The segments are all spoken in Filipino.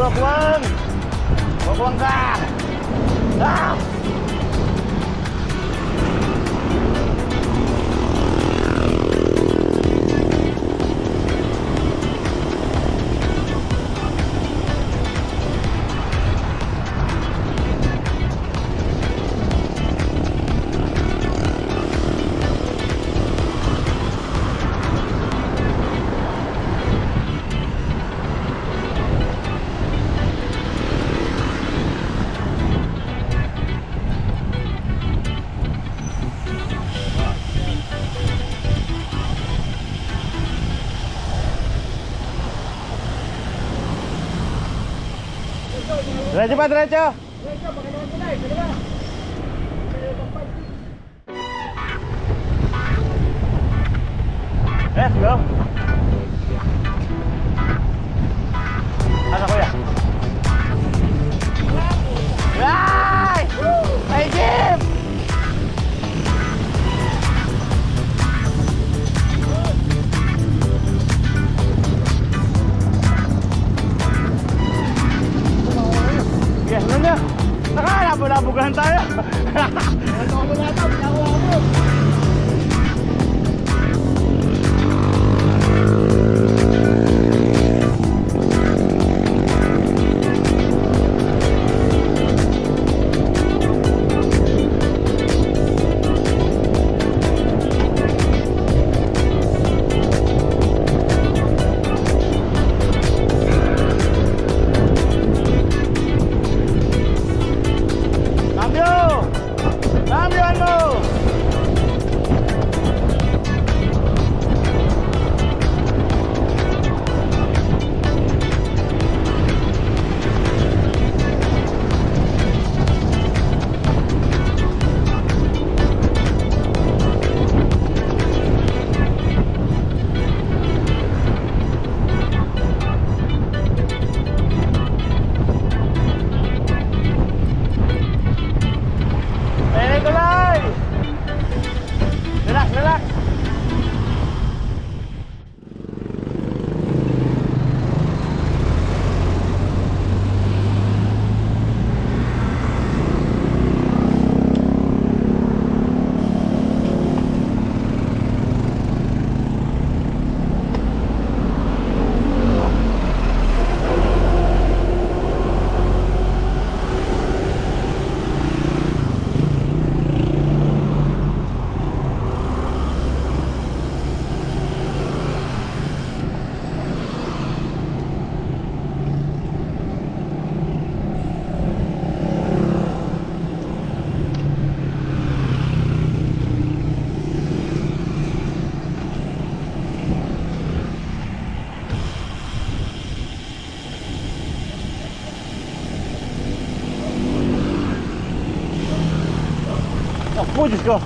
Wakwang! Wakwang ka! Ah! Diretso pa, diretso! Let's go! Ano kuya? Ay! Ay, Jim! Yes, ano niya? Nakalabo-labugahan tayo. Ano mo na ito? Pinakuha mo. Oh, Diyos ko!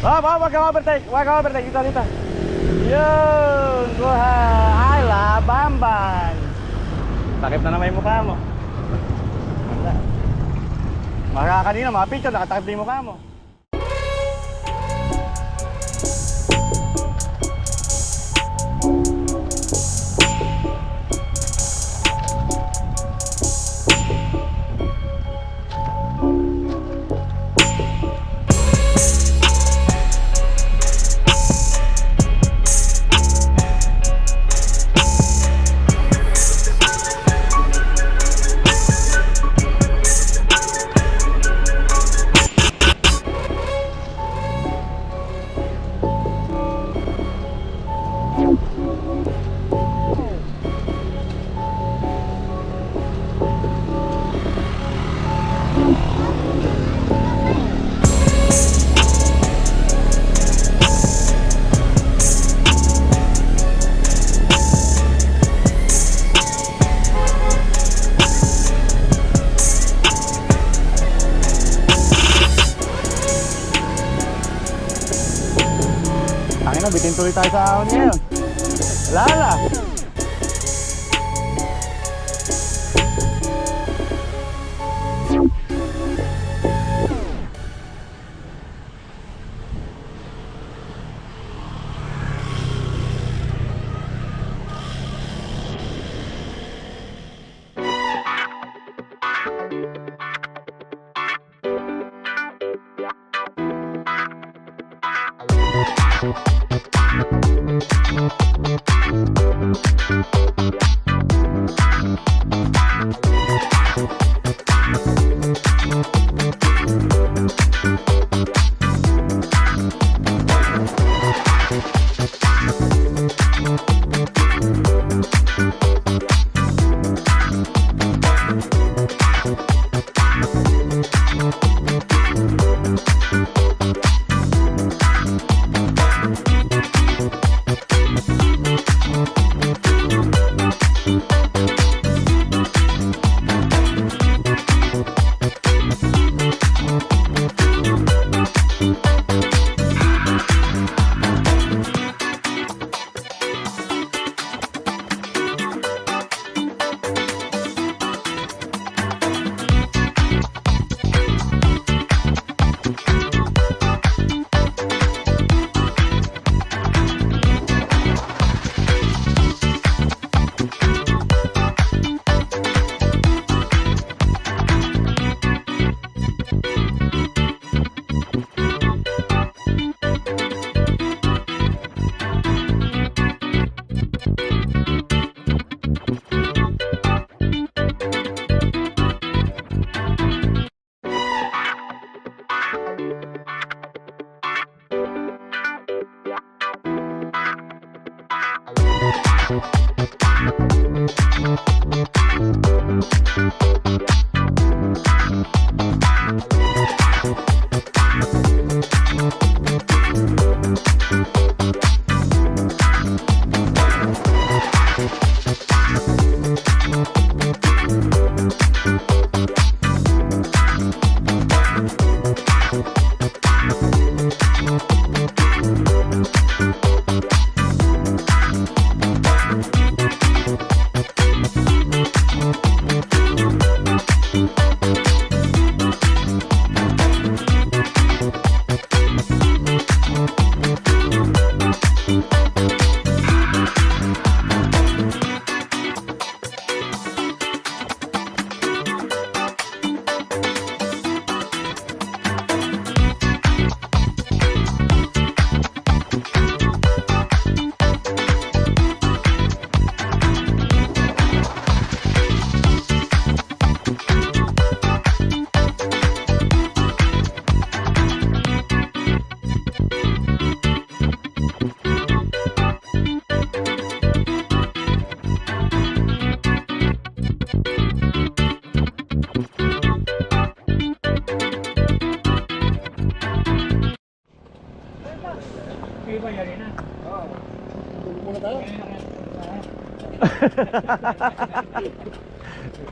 Wag ka overtake! Wag ka overtake! Dito! Yun! Kuha! Ay, labamban! Takip na naman yung mukha mo. Wala. Maka kanina, mga picture, nakatakip na yung mukha mo. Bitin tuloy tayo sa ahon ngayon. Lala.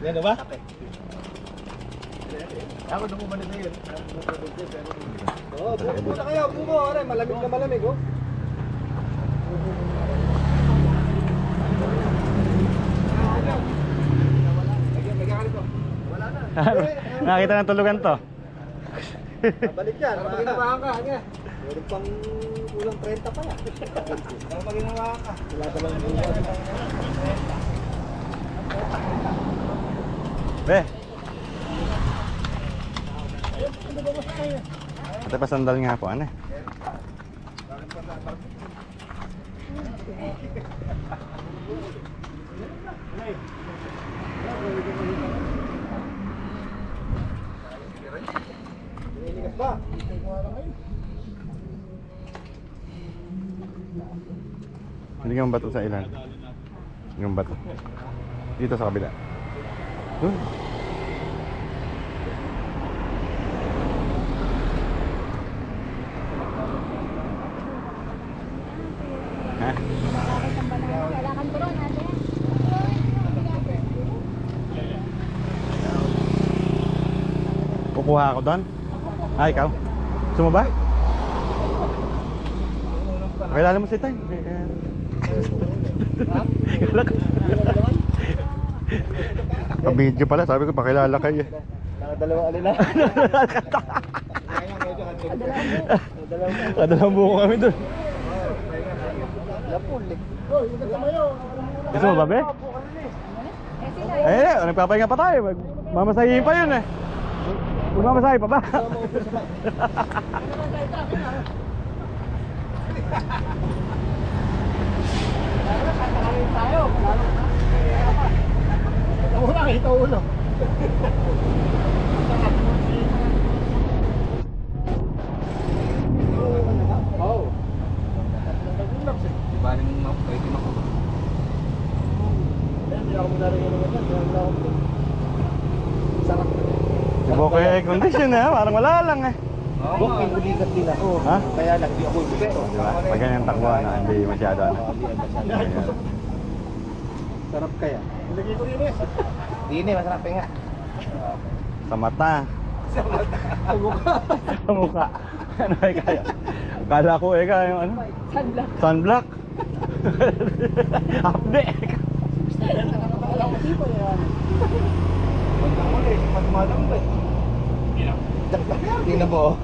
Yan na ba? Ako na bumalik na yun. Oo, buko na kayo, buko. Aray, malamig na malamig, oh. Nakita ng tulugan to. Balik yan. Pag ginawahan ka, hanga. Meron pang kulang 30 pa yan. Pag ginawahan ka. Wala ka lang buko. Be. Ate pa sandal nga po, ano eh. Niligas ba? Hindi nga bato sa ilan. Yung bato. Dito sa kabila. Doon. Ha? Kailangan ko ron natin. Kukuha ako doon? Ah, ikaw? Gusto mo ba? Pakilala mo si Tay. Pa-video pala, sabi ko pakilala kayo. Nakadalawang alila. Kadalawang buko kami doon. Lapulik. Gusto mo ba, be? Eh, nagpapahinga pa tayo. Mamasahin pa yun eh. Mamasahin pa ba? Ako nakita ulo. Oh. Di ba rin pwede makuha? Hindi ako muna rin yung sarap. Si Boko yung air condition eh, parang wala lang eh. Bok, may bulikat din ako. Ha? Kaya lang, di ako bulikat. Diba? Pag ganyan takbuhan na, hindi masyado ano. Sarap kaya? Lagi ko rin eh. Di ni, masarap nga. Sa mata. Sa mukha. Sa mukha. Ano ay kaya? Akala ko eh kaya yung ano? Sunblock. Sunblock. Update. Nakakala ko sipa yan. Pagka mo eh, pag malang ba? Hindi na po.